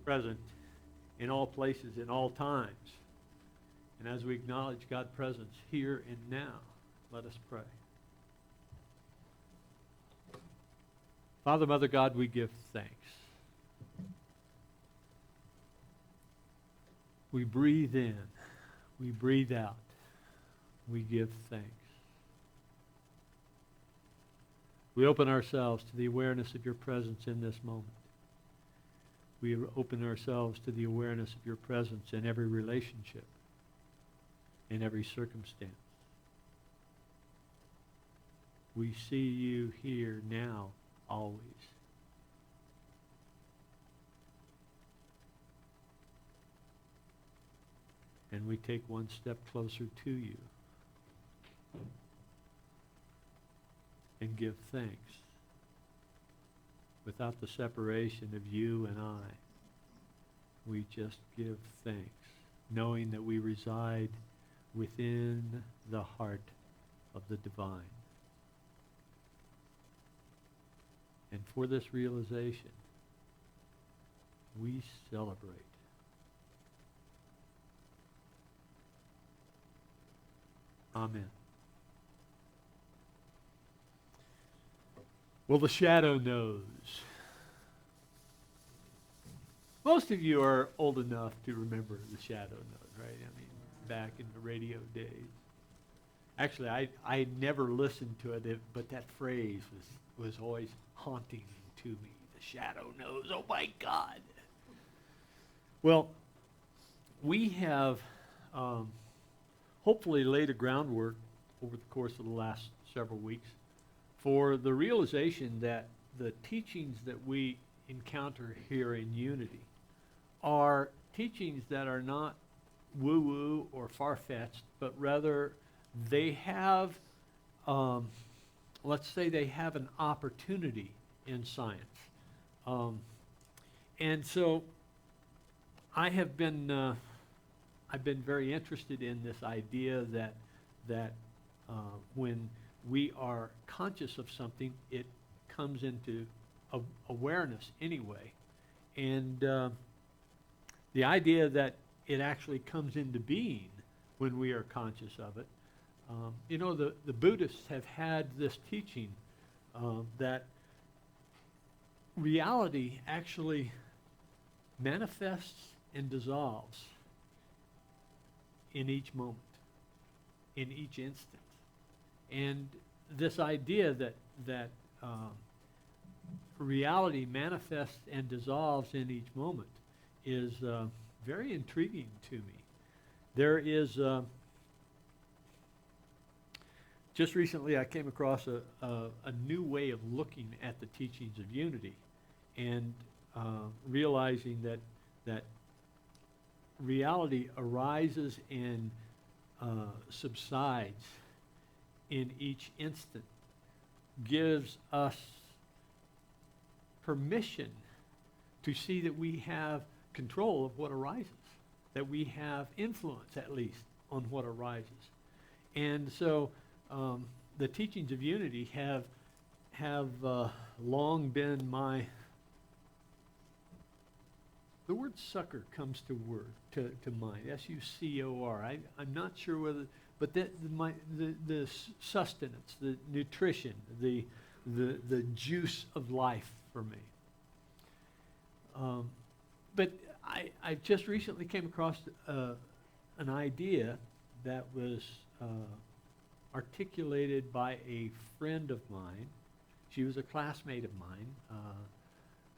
present in all places, in all times. And as we acknowledge God's presence here and now, let us pray. Father, Mother God, we give thanks. We breathe in, we breathe out, we give thanks. We open ourselves to the awareness of your presence in this moment. We open ourselves to the awareness of your presence in every relationship, in every circumstance. We see you here now, always. And we take one step closer to you and give thanks. Without the separation of you and I, we just give thanks, knowing that we reside within the heart of the divine. And for this realization, we celebrate. Amen. Well, the shadow knows. Most of you are old enough to remember the shadow knows, right? I mean, back in the radio days. Actually, I never listened to it, but that phrase was always haunting to me. The shadow knows. Oh, my God. Well, we have hopefully laid a groundwork over the course of the last several weeks for the realization that the teachings that we encounter here in Unity are teachings that are not woo-woo or far-fetched, but rather they have, let's say they have an opportunity in science. And so I've been very interested in this idea that when we are conscious of something, it comes into awareness anyway. And the idea that it actually comes into being when we are conscious of it. The Buddhists have had this teaching that reality actually manifests and dissolves in each moment, in each instant. And this idea that reality manifests and dissolves in each moment is very intriguing to me. There is, just recently I came across a new way of looking at the teachings of unity and realizing that reality arises and subsides in each instant, gives us permission to see that we have control of what arises, that we have influence, at least, on what arises. And so the teachings of unity have long been my... The word succor comes to mind, S-U-C-O-R. I'm not sure whether... But the sustenance, the nutrition, the juice of life for me. But I just recently came across an idea that was articulated by a friend of mine. She was a classmate of mine,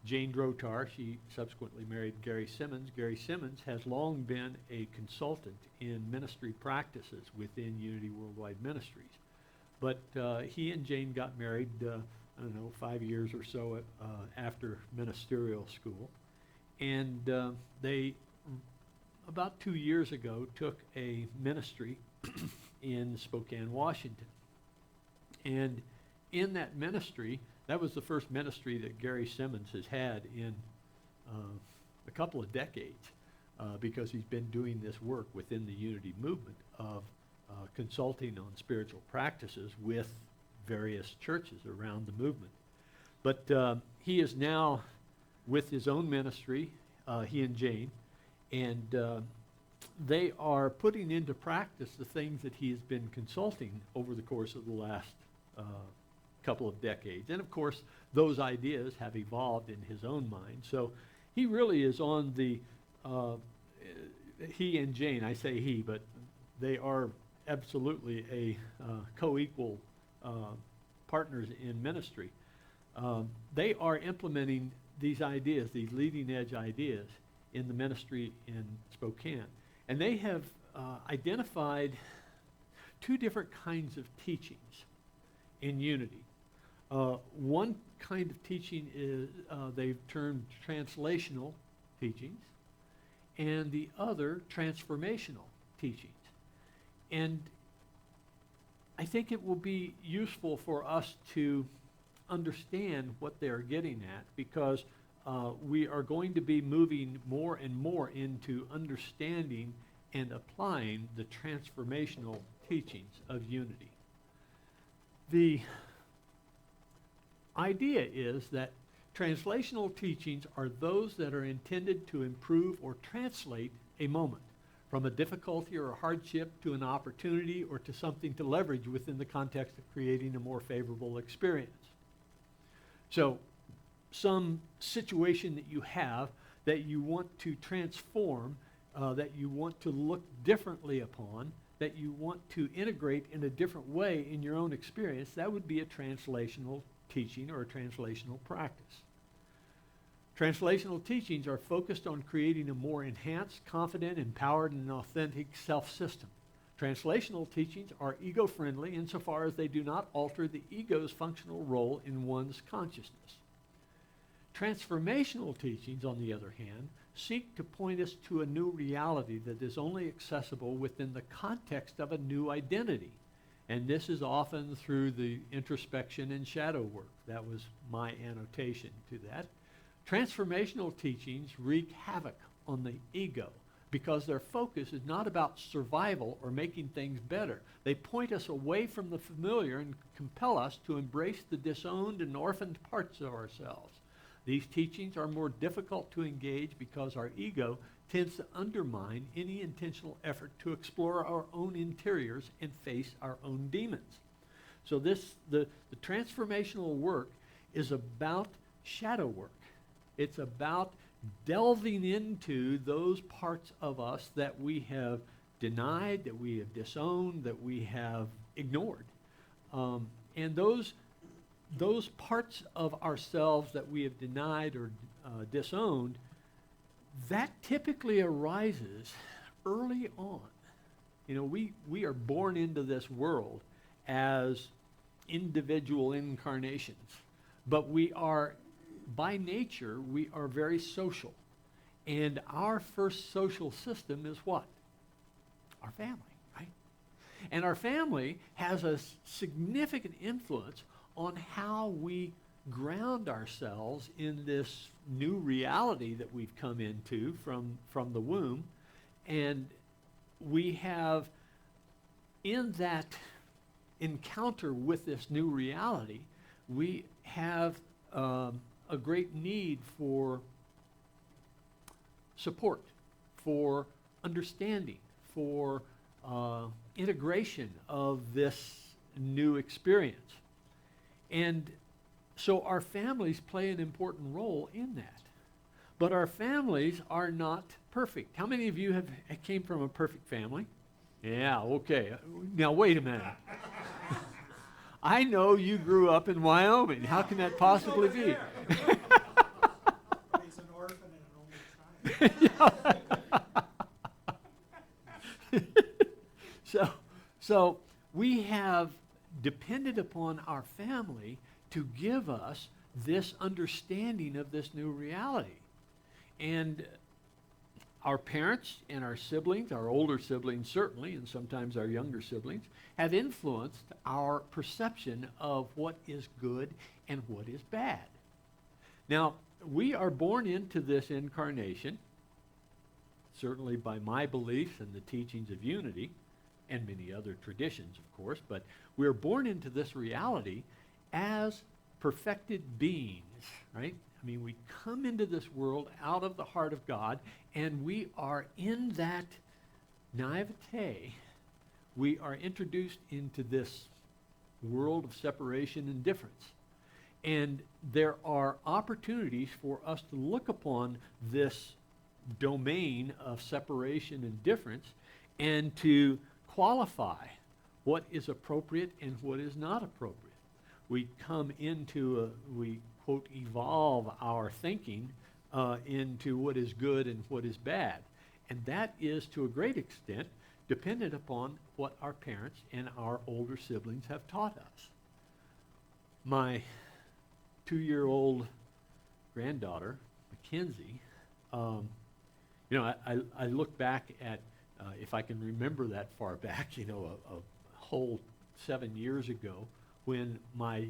Jane Drotar. She subsequently married Gary Simmons. Gary Simmons has long been a consultant in ministry practices within Unity Worldwide Ministries. But he and Jane got married, 5 years or so after ministerial school. And they, about 2 years ago, took a ministry in Spokane, Washington. And in that ministry, that was the first ministry that Gary Simmons has had in a couple of decades, because he's been doing this work within the Unity movement of consulting on spiritual practices with various churches around the movement. But he is now with his own ministry, he and Jane, and they are putting into practice the things that he has been consulting over the course of the last couple of decades. And of course, those ideas have evolved in his own mind. So he really is on the, he and Jane, I say he, but they are absolutely a co-equal partners in ministry. They are implementing these ideas, these leading edge ideas, in the ministry in Spokane. And they have identified two different kinds of teachings in unity. One kind of teaching is they've termed translational teachings, and the other transformational teachings. And I think it will be useful for us to understand what they're getting at, because we are going to be moving more and more into understanding and applying the transformational teachings of unity. The idea is that translational teachings are those that are intended to improve or translate a moment from a difficulty or a hardship to an opportunity or to something to leverage within the context of creating a more favorable experience. So, some situation that you have that you want to transform, that you want to look differently upon, that you want to integrate in a different way in your own experience, that would be a translational teaching or a translational practice. Translational teachings are focused on creating a more enhanced, confident, empowered, and authentic self-system. Translational teachings are ego-friendly insofar as they do not alter the ego's functional role in one's consciousness. Transformational teachings, on the other hand, seek to point us to a new reality that is only accessible within the context of a new identity. And this is often through the introspection and shadow work. That was my annotation to that. Transformational teachings wreak havoc on the ego because their focus is not about survival or making things better. They point us away from the familiar and compel us to embrace the disowned and orphaned parts of ourselves. These teachings are more difficult to engage because our ego tends to undermine any intentional effort to explore our own interiors and face our own demons. So the transformational work is about shadow work. It's about delving into those parts of us that we have denied, that we have disowned, that we have ignored. And those parts of ourselves that we have denied or disowned, that typically arises early on. You know, we are born into this world as individual incarnations, but we are, by nature, we are very social. And our first social system is what? Our family, right? And our family has a significant influence on how we ground ourselves in this new reality that we've come into from the womb. And we have, in that encounter with this new reality, we have a great need for support, for understanding, for integration of this new experience. And so our families play an important role in that. But our families are not perfect. How many of you came from a perfect family? Yeah, okay. Now, wait a minute. I know you grew up in Wyoming. How can that possibly be? He's an orphan and an only child. So we have depended upon our family to give us this understanding of this new reality. And our parents and our siblings, our older siblings certainly, and sometimes our younger siblings, have influenced our perception of what is good and what is bad. Now, we are born into this incarnation, certainly by my beliefs and the teachings of unity, and many other traditions, of course, but we're born into this reality as perfected beings, right? I mean, we come into this world out of the heart of God, and we are in that naivete. We are introduced into this world of separation and difference. And there are opportunities for us to look upon this domain of separation and difference and to qualify what is appropriate and what is not appropriate. We come into we quote, evolve our thinking into what is good and what is bad. And that is, to a great extent, dependent upon what our parents and our older siblings have taught us. My 2-year-old granddaughter, Mackenzie, I look back at, if I can remember that far back, a whole 7 years ago, when my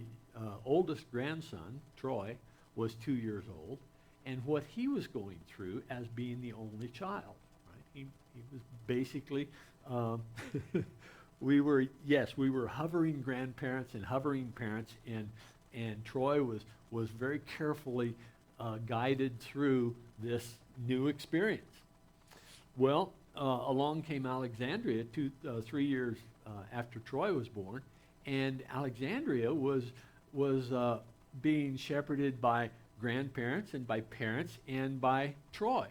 oldest grandson, Troy, was 2 years old, and what he was going through as being the only child. Right? He was basically, we were hovering grandparents and hovering parents, and Troy was very carefully guided through this new experience. Well, along came Alexandria 3 years after Troy was born, and Alexandria was being shepherded by grandparents and by parents and by Troy.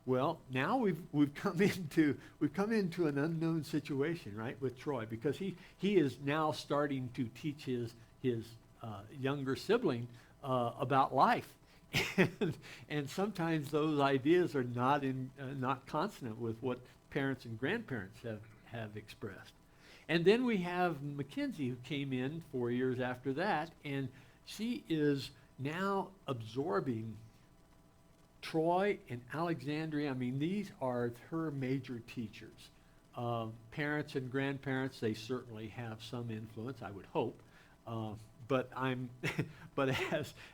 Well, now we've come into an unknown situation, right, with Troy, because he is now starting to teach his younger sibling about life, and sometimes those ideas are not consonant with what parents and grandparents have expressed. And then we have Mackenzie, who came in 4 years after that, and she is now absorbing Troy and Alexandria. I mean, these are her major teachers. Parents and grandparents, they certainly have some influence, I would hope. But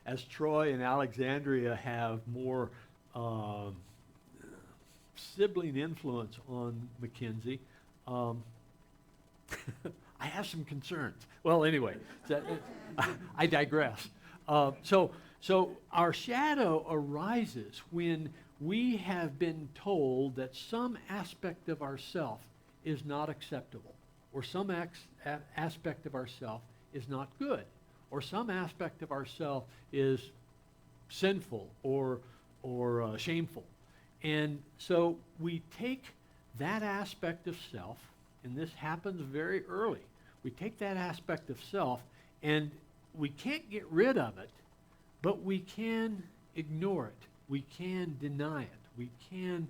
as Troy and Alexandria have more sibling influence on Mackenzie, I have some concerns. Well, anyway, I digress. So our shadow arises when we have been told that some aspect of ourself is not acceptable, or some aspect of ourself is not good, or some aspect of ourself is sinful or shameful. And so we take that aspect of self, and this happens very early. We take that aspect of self, and we can't get rid of it, but we can ignore it. We can deny it. We can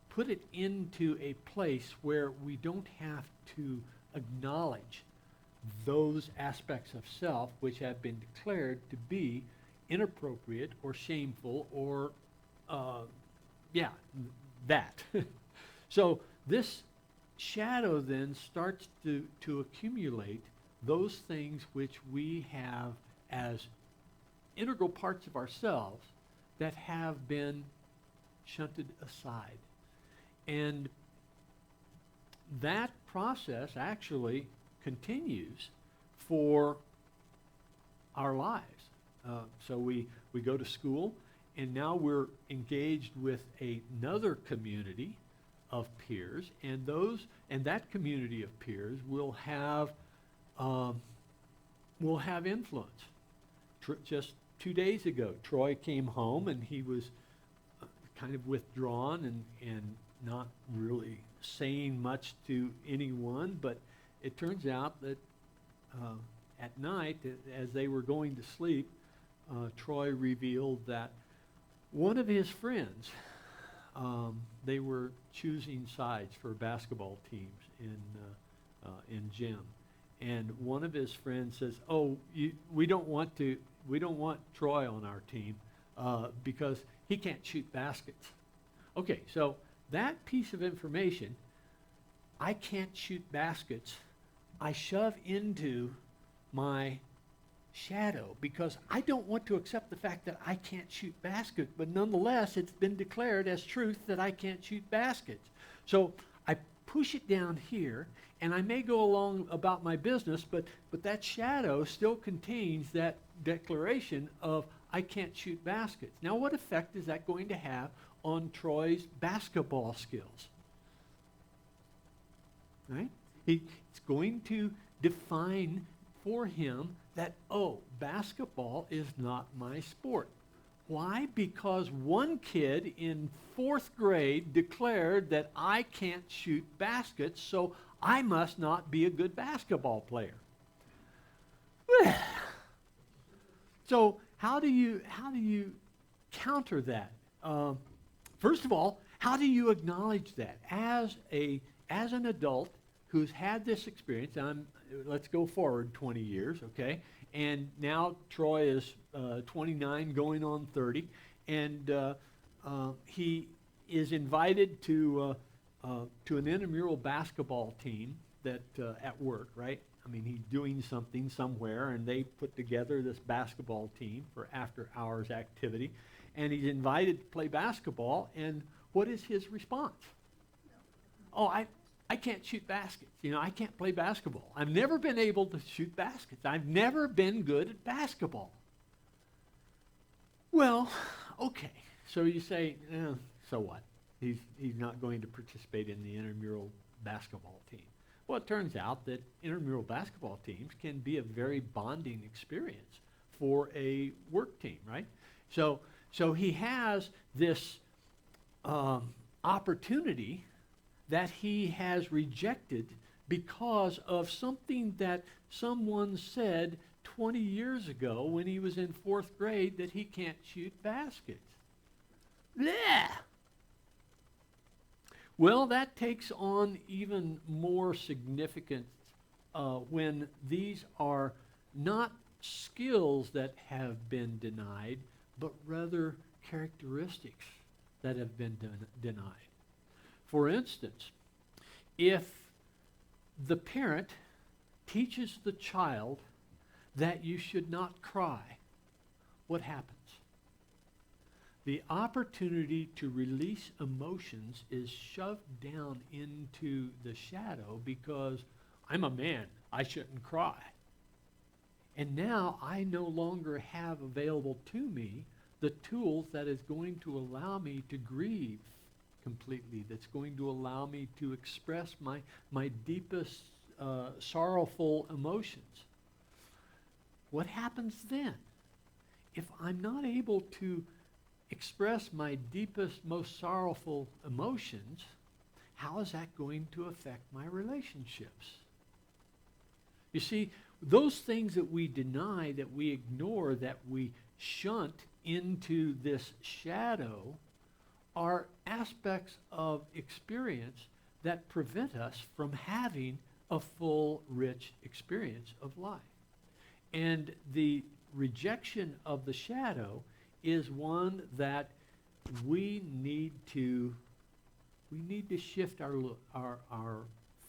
put it into a place where we don't have to acknowledge those aspects of self which have been declared to be inappropriate or shameful or, that. So this shadow then starts to accumulate those things which we have as integral parts of ourselves that have been shunted aside. And that process actually continues for our lives. So we go to school, and now we're engaged with another community of peers, and that community of peers will have influence. Just 2 days ago, Troy came home, and he was kind of withdrawn and not really saying much to anyone, but it turns out that at night, as they were going to sleep, Troy revealed that one of his friends, they were choosing sides for basketball teams in gym, and one of his friends says, "Oh, we don't want Troy on our team because he can't shoot baskets." Okay, so that piece of information, I can't shoot baskets, I shove into my shadow because I don't want to accept the fact that I can't shoot baskets, but nonetheless it's been declared as truth that I can't shoot baskets. So I push it down here, and I may go along about my business, but that shadow still contains that declaration of I can't shoot baskets. Now, what effect is that going to have on Troy's basketball skills? Right? It's going to define for him that, oh, basketball is not my sport. Why? Because one kid in 4th grade declared that I can't shoot baskets, so I must not be a good basketball player. So how do you counter that? First of all, how do you acknowledge that as an adult who's had this experience? Let's go forward 20 years, okay? And now Troy is 29, going on 30, and he is invited to an intramural basketball team that at work, right? I mean, he's doing something somewhere, and they put together this basketball team for after-hours activity, and he's invited to play basketball, and what is his response? Oh, I can't shoot baskets. I can't play basketball. I've never been able to shoot baskets. I've never been good at basketball. Well, okay. So you say, so what? He's not going to participate in the intramural basketball team. Well, it turns out that intramural basketball teams can be a very bonding experience for a work team, right? So he has this opportunity that he has rejected because of something that someone said 20 years ago when he was in 4th grade that he can't shoot baskets. Blech! Well, that takes on even more significance when these are not skills that have been denied, but rather characteristics that have been denied. For instance, if the parent teaches the child that you should not cry, what happens? The opportunity to release emotions is shoved down into the shadow because I'm a man, I shouldn't cry. And now I no longer have available to me the tools that is going to allow me to grieve completely, that's going to allow me to express my deepest sorrowful emotions. What happens then? If I'm not able to express my deepest, most sorrowful emotions, how is that going to affect my relationships? You see, those things that we deny, that we ignore, that we shunt into this shadow are aspects of experience that prevent us from having a full, rich experience of life. And the rejection of the shadow is one that we need to shift our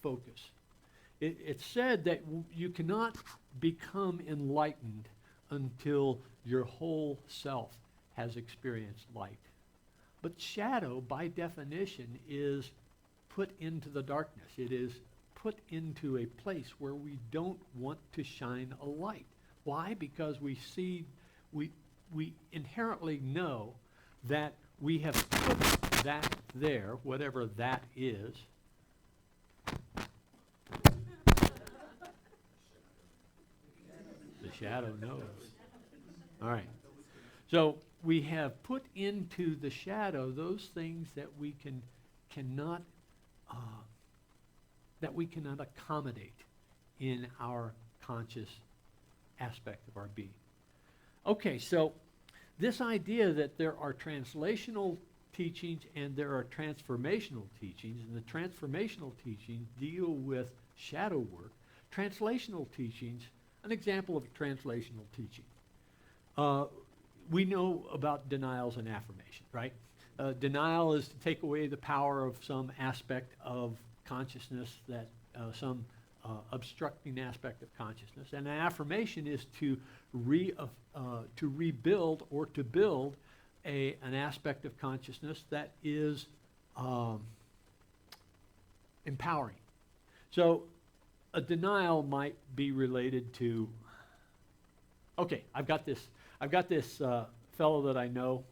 focus. It's said that you cannot become enlightened until your whole self has experienced light. But shadow, by definition, is put into the darkness. It is put into a place where we don't want to shine a light. Why? Because we inherently know that we have put that there, whatever that is. The shadow knows. All right. So we have put into the shadow those things that we cannot accommodate in our conscious aspect of our being. Okay, so this idea that there are translational teachings and there are transformational teachings, and the transformational teachings deal with shadow work. Translational teachings, an example of a translational teaching. We know about denials and affirmation, right? Denial is to take away the power of some aspect of consciousness, that some obstructing aspect of consciousness. And an affirmation is to rebuild or to build an aspect of consciousness that is empowering. So a denial might be related to Okay, I've got this fellow that I know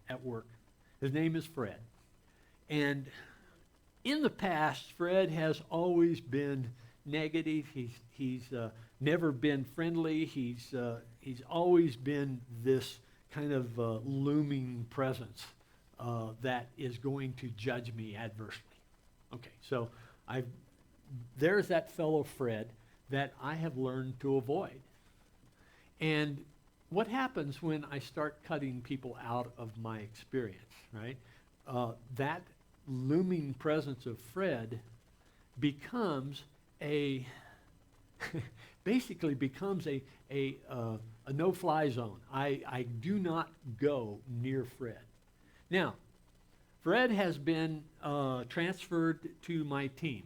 at work. His name is Fred. And in the past, Fred has always been negative. He's never been friendly. He's always been this kind of looming presence that is going to judge me adversely. Okay, so there's that fellow Fred that I have learned to avoid. And what happens when I start cutting people out of my experience, right? That looming presence of Fred becomes basically becomes a no-fly zone. I do not go near Fred. Now, Fred has been transferred to my team.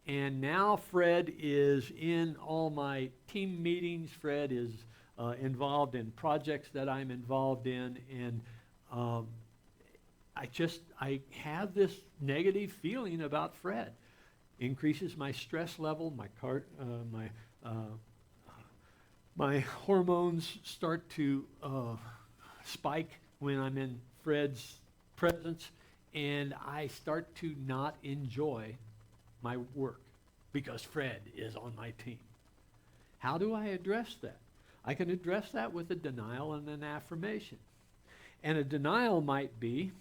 And now Fred is in all my team meetings. Fred is involved in projects that I'm involved in. And I have this negative feeling about Fred. Increases my stress level, my hormones start to spike when I'm in Fred's presence, and I start to not enjoy my work because Fred is on my team. How do I address that? I can address that with a denial and an affirmation. And a denial might be,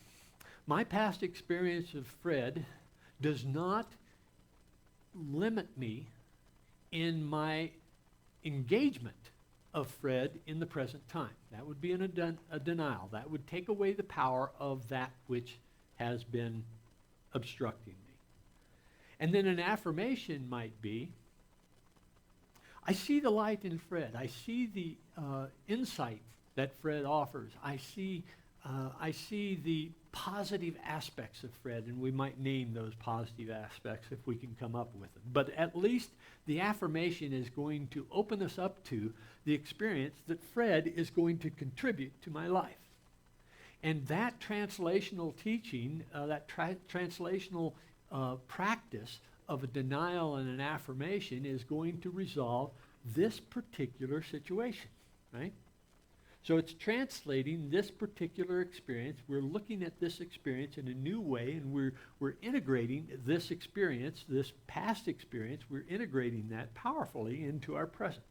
my past experience of Fred does not limit me in my engagement of Fred in the present time. That would be a denial. That would take away the power of that which has been obstructing me. And then an affirmation might be, I see the light in Fred. I see the insight that Fred offers. I see the positive aspects of Fred, and we might name those positive aspects if we can come up with them. But at least the affirmation is going to open us up to the experience that Fred is going to contribute to my life. And that translational teaching, translational practice of a denial and an affirmation is going to resolve this particular situation, right? So it's translating this particular experience. We're looking at this experience in a new way, and we're integrating this experience, this past experience, we're integrating that powerfully into our present.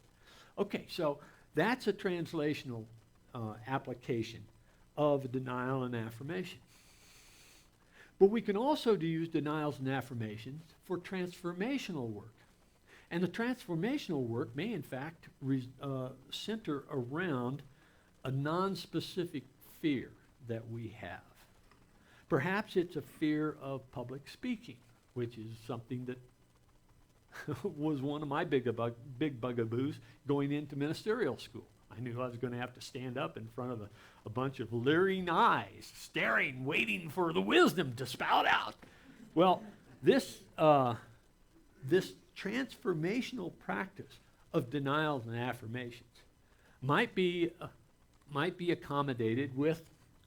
Okay, so that's a translational application of denial and affirmation. But we can also use denials and affirmations for transformational work. And the transformational work may, in fact, center around a non-specific fear that we have. Perhaps it's a fear of public speaking, which is something that was one of my big bugaboos going into ministerial school. I knew I was going to have to stand up in front of a bunch of leering eyes, staring, waiting for the wisdom to spout out. Well, this transformational practice of denials and affirmations might be accommodated with,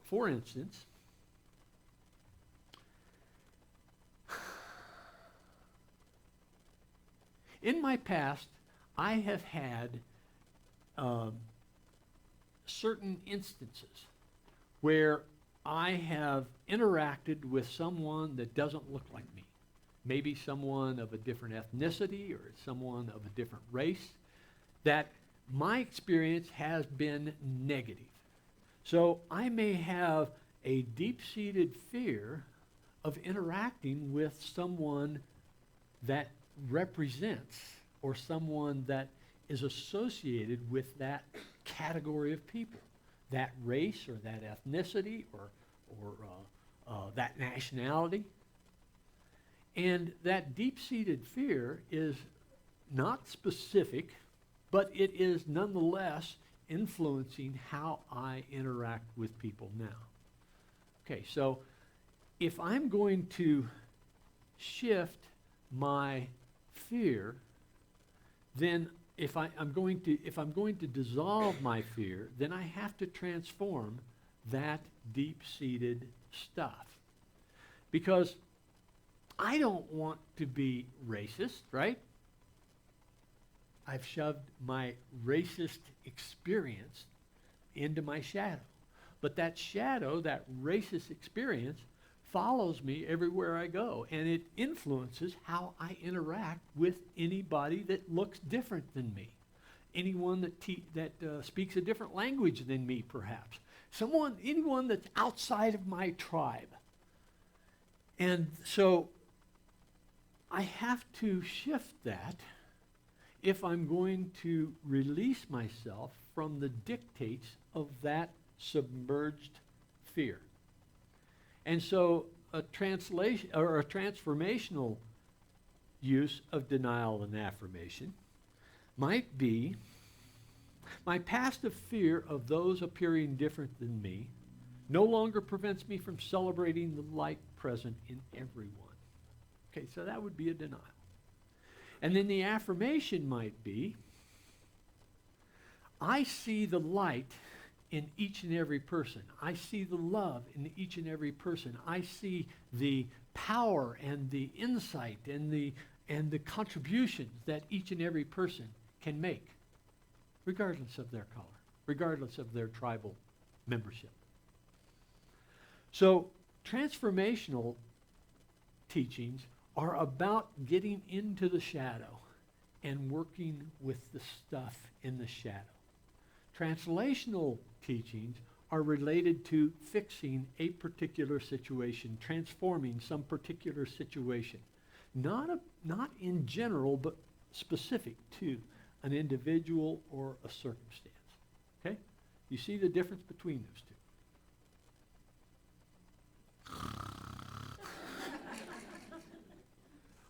for instance, in my past, I have had certain instances where I have interacted with someone that doesn't look like me. Maybe someone of a different ethnicity or someone of a different race, that my experience has been negative. So I may have a deep-seated fear of interacting with someone that represents or someone that is associated with that category of people, that race or that ethnicity or that nationality. And that deep-seated fear is not specific, but it is nonetheless influencing how I interact with people now. Okay, so if I'm going to shift my fear, then if I'm going to dissolve my fear, then I have to transform that deep-seated stuff. Because I don't want to be racist, right? I've shoved my racist experience into my shadow. But that shadow, that racist experience, follows me everywhere I go, and it influences how I interact with anybody that looks different than me, anyone that speaks a different language than me, perhaps, anyone that's outside of my tribe. And so I have to shift that if I'm going to release myself from the dictates of that submerged fear. And so a translation or a transformational use of denial and affirmation might be, my past of fear of those appearing different than me no longer prevents me from celebrating the light present in everyone. Okay, so that would be a denial. And then the affirmation might be, I see the light in each and every person. I see the love in each and every person. I see the power and the insight and the contributions that each and every person can make, regardless of their color, regardless of their tribal membership. So transformational teachings are about getting into the shadow and working with the stuff in the shadow. Translational teachings are related to fixing a particular situation, transforming some particular situation. Not in general, but specific to an individual or a circumstance. Okay? You see the difference between those two?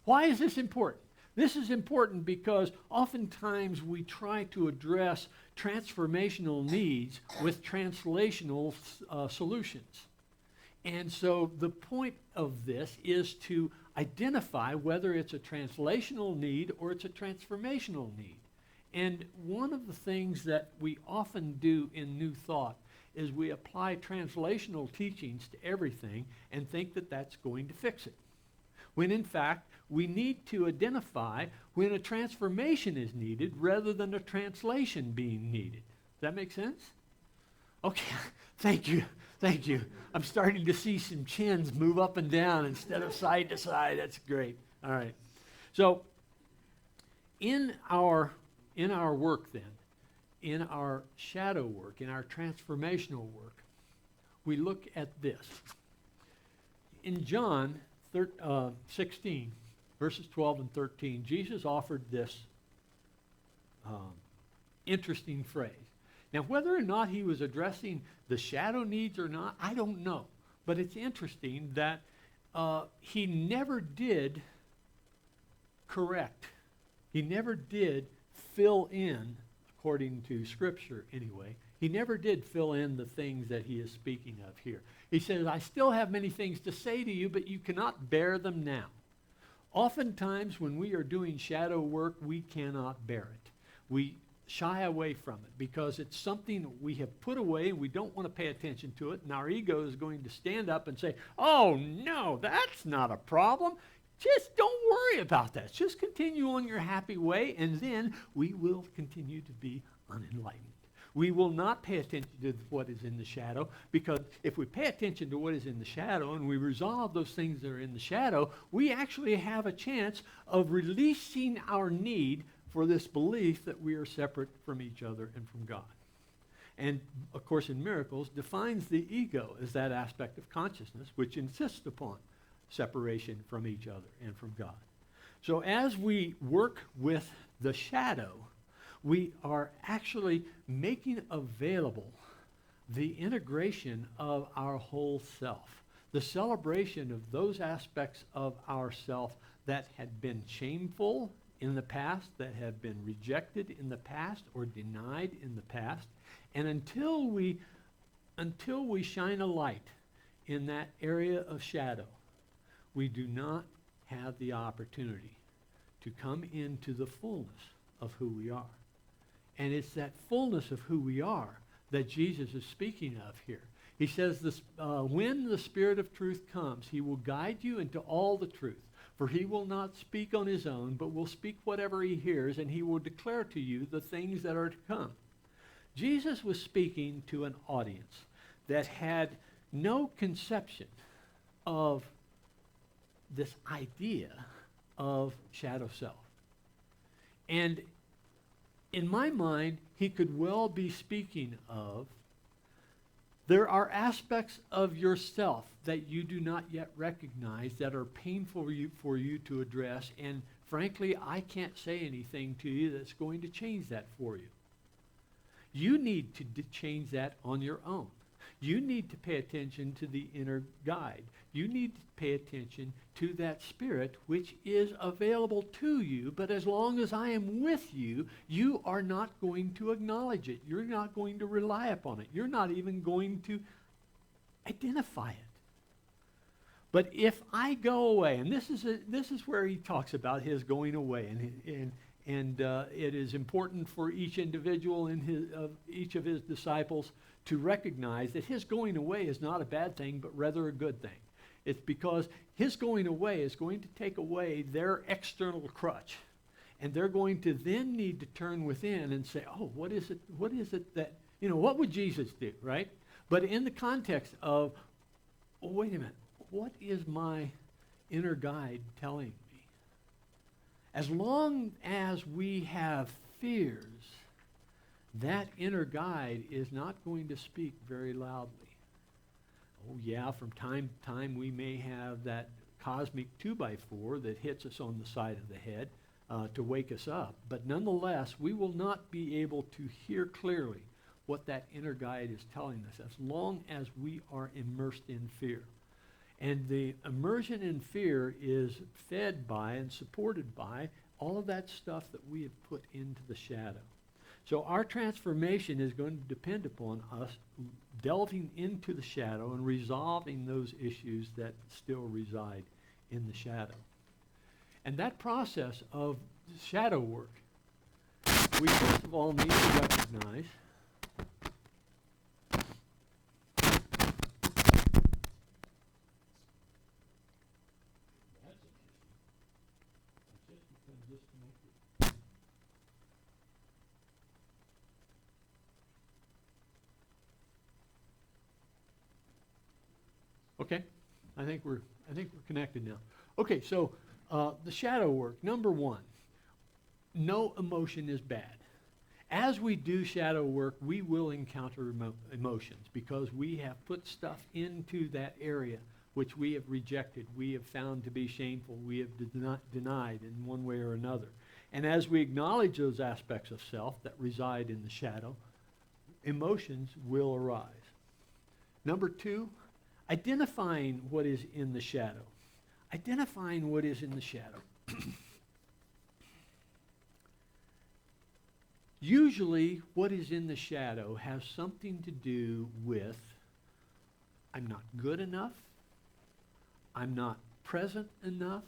Why is this important? This is important because oftentimes we try to address transformational needs with translational solutions. And so the point of this is to identify whether it's a translational need or it's a transformational need. And one of the things that we often do in New Thought is we apply translational teachings to everything and think that that's going to fix it. When in fact, we need to identify when a transformation is needed rather than a translation being needed. Does that make sense? Okay, thank you. I'm starting to see some chins move up and down instead of side to side. That's great. All right. So in our work then, in our shadow work, in our transformational work, we look at this. In John 16, verses 12 and 13, Jesus offered this interesting phrase. Now, whether or not he was addressing the shadow needs or not, I don't know. But it's interesting that he never did correct. He never did fill in, according to Scripture anyway, he never did fill in the things that he is speaking of here. He says, I still have many things to say to you, but you cannot bear them now. Oftentimes, when we are doing shadow work, we cannot bear it. We shy away from it because it's something that we have put away and we don't want to pay attention to it, and our ego is going to stand up and say, oh no, that's not a problem. Just don't worry about that. Just continue on your happy way, and then we will continue to be unenlightened. We will not pay attention to what is in the shadow, because if we pay attention to what is in the shadow and we resolve those things that are in the shadow, we actually have a chance of releasing our need for this belief that we are separate from each other and from God. And, of course, in miracles, defines the ego as that aspect of consciousness which insists upon separation from each other and from God. So as we work with the shadow, we are actually making available the integration of our whole self, the celebration of those aspects of ourself that had been shameful in the past, that have been rejected in the past or denied in the past. And until we shine a light in that area of shadow, we do not have the opportunity to come into the fullness of who we are. And it's that fullness of who we are that Jesus is speaking of here. He says, when the Spirit of truth comes, he will guide you into all the truth. For he will not speak on his own, but will speak whatever he hears, and he will declare to you the things that are to come. Jesus was speaking to an audience that had no conception of this idea of shadow self. And in my mind, he could well be speaking of, there are aspects of yourself that you do not yet recognize that are painful for you to address, and frankly, I can't say anything to you that's going to change that for you. You need to change that on your own. You need to pay attention to the inner guide. You need to pay attention to that spirit which is available to you, but as long as I am with you, you are not going to acknowledge it. You're not going to rely upon it. You're not even going to identify it. But if I go away, and this is where he talks about his going away, and it is important for each individual each of his disciples to recognize that his going away is not a bad thing, but rather a good thing. It's because his going away is going to take away their external crutch. And they're going to then need to turn within and say, oh, what is it that, what would Jesus do, right? But in the context of, oh, wait a minute, what is my inner guide telling me? As long as we have fears, that inner guide is not going to speak very loudly. Oh yeah, from time to time we may have that cosmic 2x4 that hits us on the side of the head to wake us up. But nonetheless, we will not be able to hear clearly what that inner guide is telling us as long as we are immersed in fear. And the immersion in fear is fed by and supported by all of that stuff that we have put into the shadow. So our transformation is going to depend upon us delving into the shadow and resolving those issues that still reside in the shadow. And that process of shadow work, we first of all need to recognize Okay, I think we're connected now. Okay, so the shadow work. Number one, no emotion is bad. As we do shadow work, we will encounter emotions because we have put stuff into that area which we have rejected, we have found to be shameful, we have denied in one way or another. And as we acknowledge those aspects of self that reside in the shadow, emotions will arise. Number two, identifying what is in the shadow. Identifying what is in the shadow. Usually, what is in the shadow has something to do with, I'm not good enough, I'm not present enough,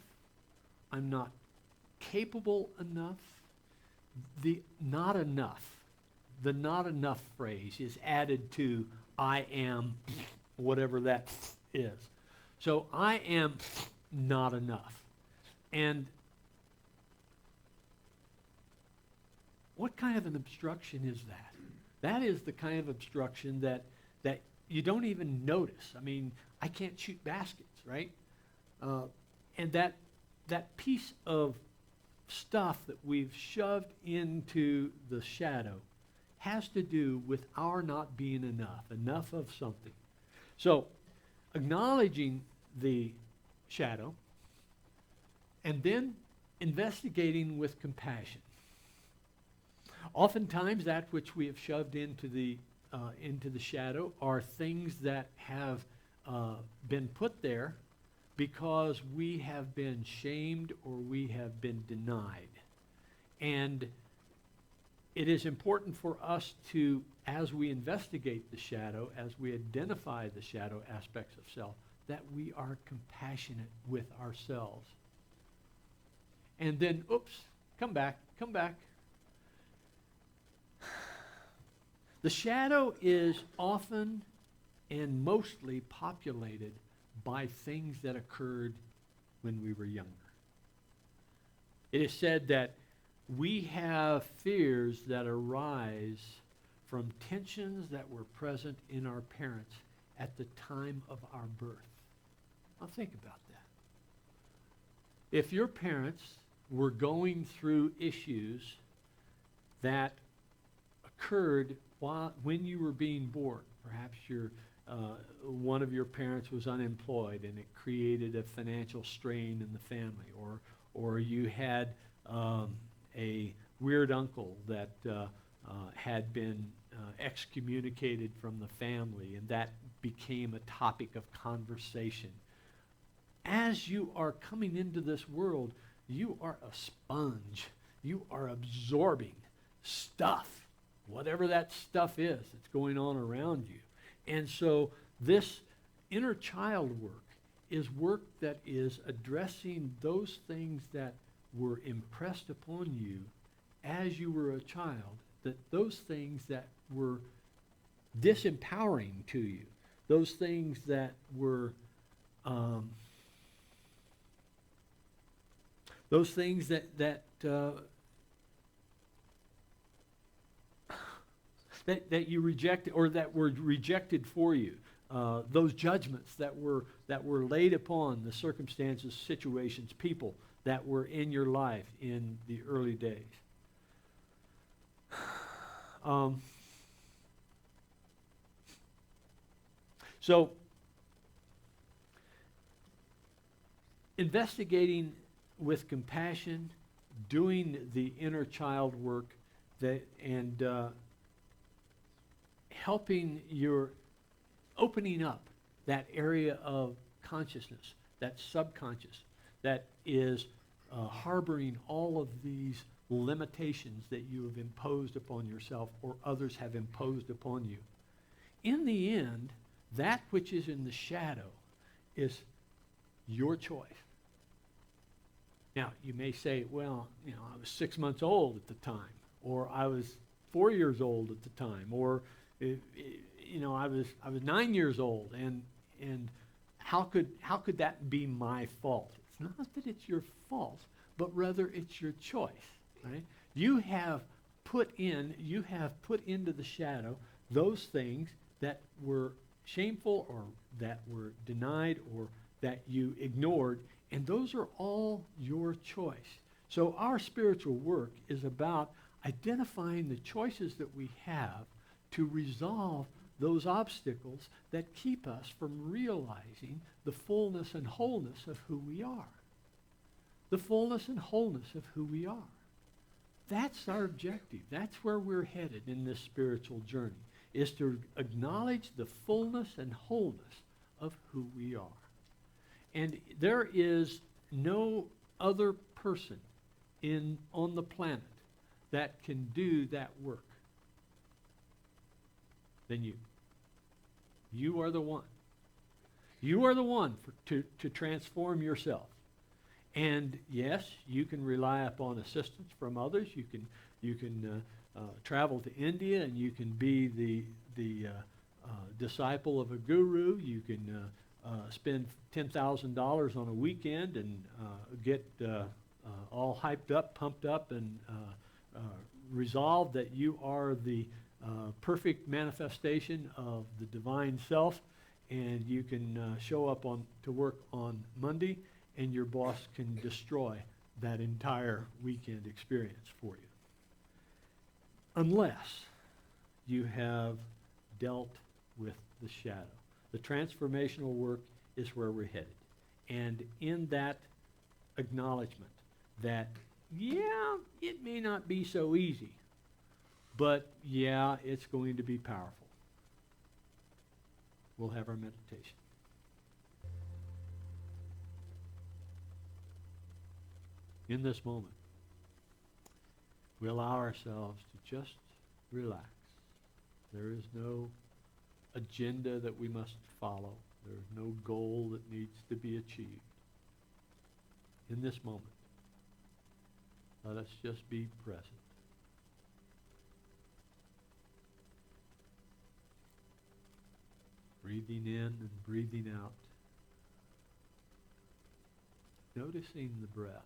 I'm not capable enough. The not enough phrase is added to I am whatever that is. So I am not enough. And what kind of an obstruction is that? That is the kind of obstruction that you don't even notice. I mean, I can't shoot baskets, right? And that piece of stuff that we've shoved into the shadow has to do with our not being enough of something. So, acknowledging the shadow and then investigating with compassion. Oftentimes, that which we have shoved into the shadow are things that have been put there because we have been shamed or we have been denied. And it is important for us to, as we investigate the shadow, as we identify the shadow aspects of self, that we are compassionate with ourselves. And then, come back. The shadow is often and mostly populated by things that occurred when we were younger. It is said that we have fears that arise from tensions that were present in our parents at the time of our birth. Now think about that. If your parents were going through issues that occurred when you were being born, perhaps one of your parents was unemployed and it created a financial strain in the family, or you had a weird uncle that had been excommunicated from the family, and that became a topic of conversation. As you are coming into this world, you are a sponge. You are absorbing stuff, whatever that stuff is that's going on around you. And so this inner child work is work that is addressing those things that were impressed upon you as you were a child, that those things that were disempowering to you, those things that were that you rejected, or that were rejected for you, those judgments that were laid upon the circumstances, situations, people that were in your life in the early days. So, investigating with compassion, doing the inner child work, and helping your opening up that area of consciousness, that subconscious, that is harboring all of these limitations that you have imposed upon yourself or others have imposed upon you. In the end, that which is in the shadow is your choice. Now, you may say, well, I was 6 months old at the time, or I was 4 years old at the time, or I was 9 years old, and how could that be my fault? It's not that it's your fault, but rather it's your choice, right? You have put into the shadow those things that were shameful, or that were denied, or that you ignored, and those are all your choice. So our spiritual work is about identifying the choices that we have to resolve those obstacles that keep us from realizing the fullness and wholeness of who we are. The fullness and wholeness of who we are. That's our objective. That's where we're headed in this spiritual journey, is to acknowledge the fullness and wholeness of who we are. And there is no other person on the planet that can do that work than you. You are the one. You are the one to transform yourself. And yes, you can rely upon assistance from others. You can travel to India, and you can be the disciple of a guru. You can spend $10,000 on a weekend and get all hyped up, pumped up, and resolve that you are the perfect manifestation of the divine self, and you can show up to work on Monday, and your boss can destroy that entire weekend experience for you. Unless you have dealt with the shadow. The transformational work is where we're headed. And in that acknowledgement that, yeah, it may not be so easy, but yeah, it's going to be powerful. We'll have our meditation. In this moment, we allow ourselves to just relax. There is no agenda that we must follow. There is no goal that needs to be achieved. In this moment, let us just be present. Breathing in and breathing out. Noticing the breath.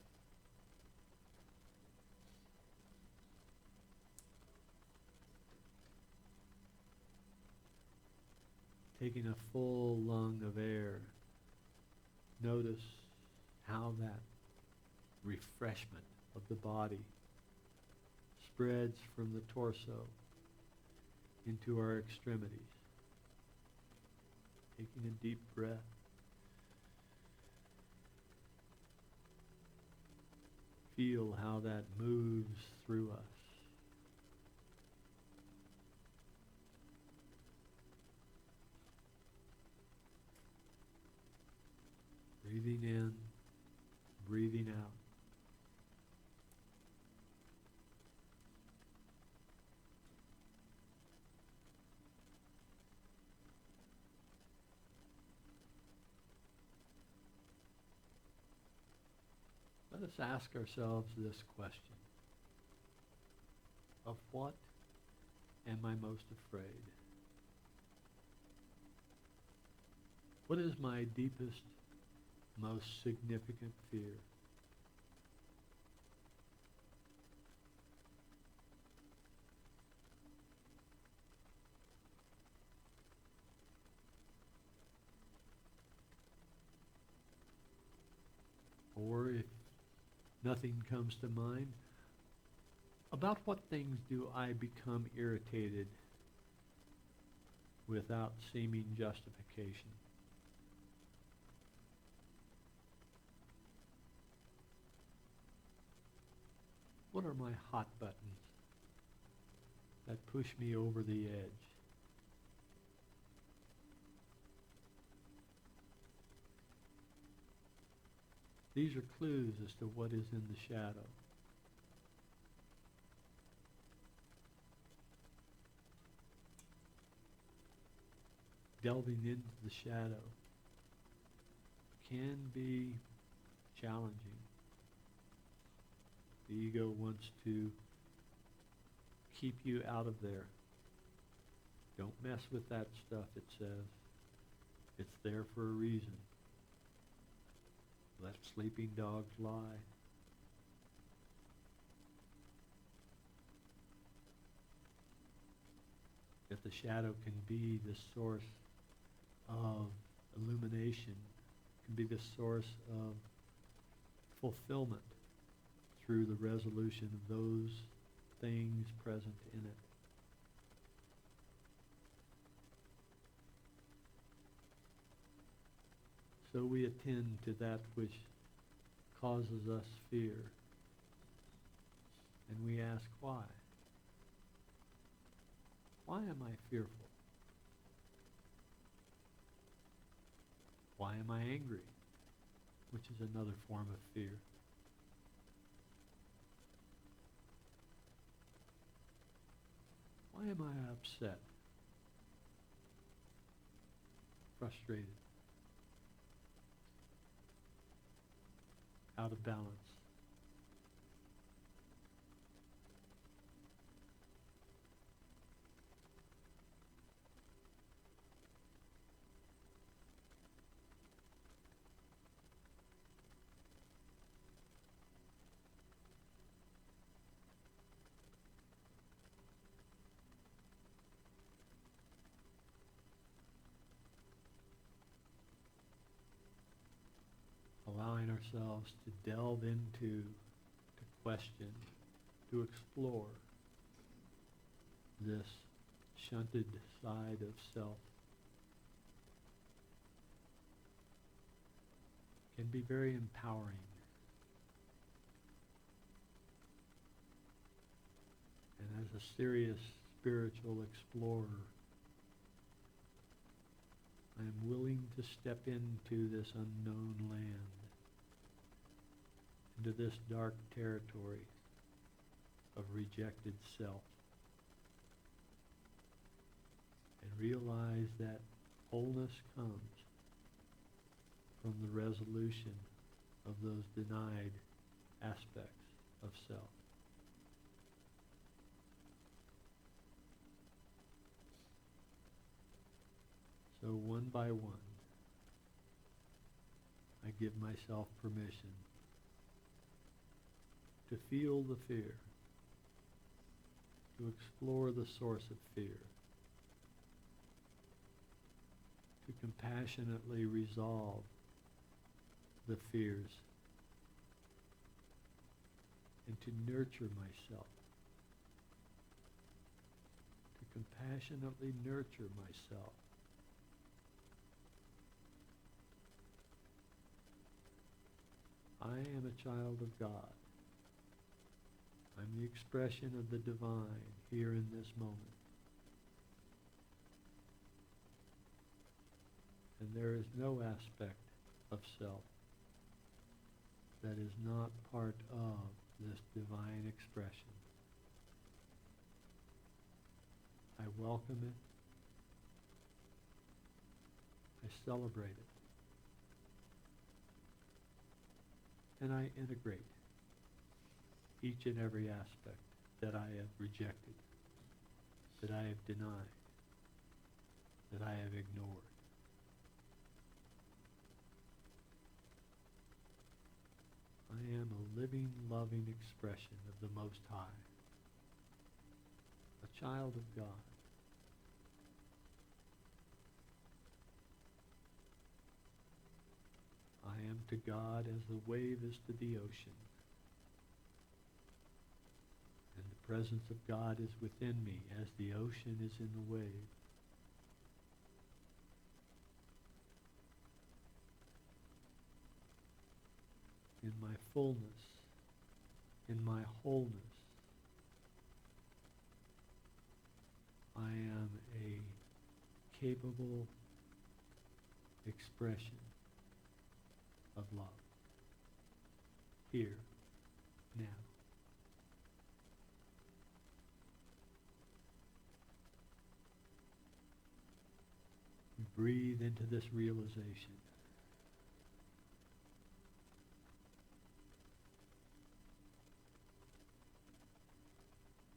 taking a full lung of air, notice how that refreshment of the body spreads from the torso into our extremities. Taking a deep breath. Feel how that moves through us. Breathing in, breathing out. Let us ask ourselves this question. Of what am I most afraid? What is my deepest, most significant fear? Or if nothing comes to mind, about what things do I become irritated without seeming justification? What are my hot buttons that push me over the edge? These are clues as to what is in the shadow. Delving into the shadow can be challenging. The ego wants to keep you out of there. Don't mess with that stuff, it says. It's there for a reason. Let sleeping dogs lie. If the shadow can be the source of illumination, can be the source of fulfillment through the resolution of those things present in it. So we attend to that which causes us fear. And we ask why. Why am I fearful? Why am I angry? Which is another form of fear. Why am I upset? Frustrated? Out of balance? Allowing ourselves to delve into, to question, to explore this shunted side of self can be very empowering. And as a serious spiritual explorer, I am willing to step into this unknown land, into this dark territory of rejected self, and realize that wholeness comes from the resolution of those denied aspects of self. So one by one, I give myself permission to feel the fear, to explore the source of fear, compassionately resolve the fears and to nurture myself, to compassionately nurture myself. I am a child of God. I'm the expression of the divine here in this moment. And there is no aspect of self that is not part of this divine expression. I welcome it. I celebrate it. And I integrate each and every aspect that I have rejected, that I have denied, that I have ignored. I am a living, loving expression of the Most High, a child of God. I am to God as the wave is to the ocean. And the presence of God is within me as the ocean is in the wave. In my fullness, in my wholeness, I am a capable expression of love. Here, now. Breathe into this realization.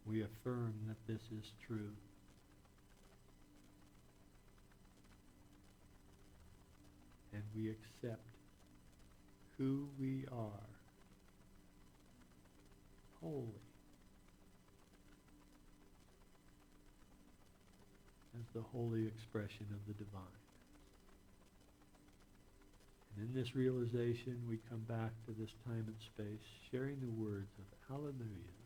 We affirm that this is true. And we accept who we are, wholly, as the holy expression of the divine. And in this realization, we come back to this time and space, sharing the words of Hallelujah.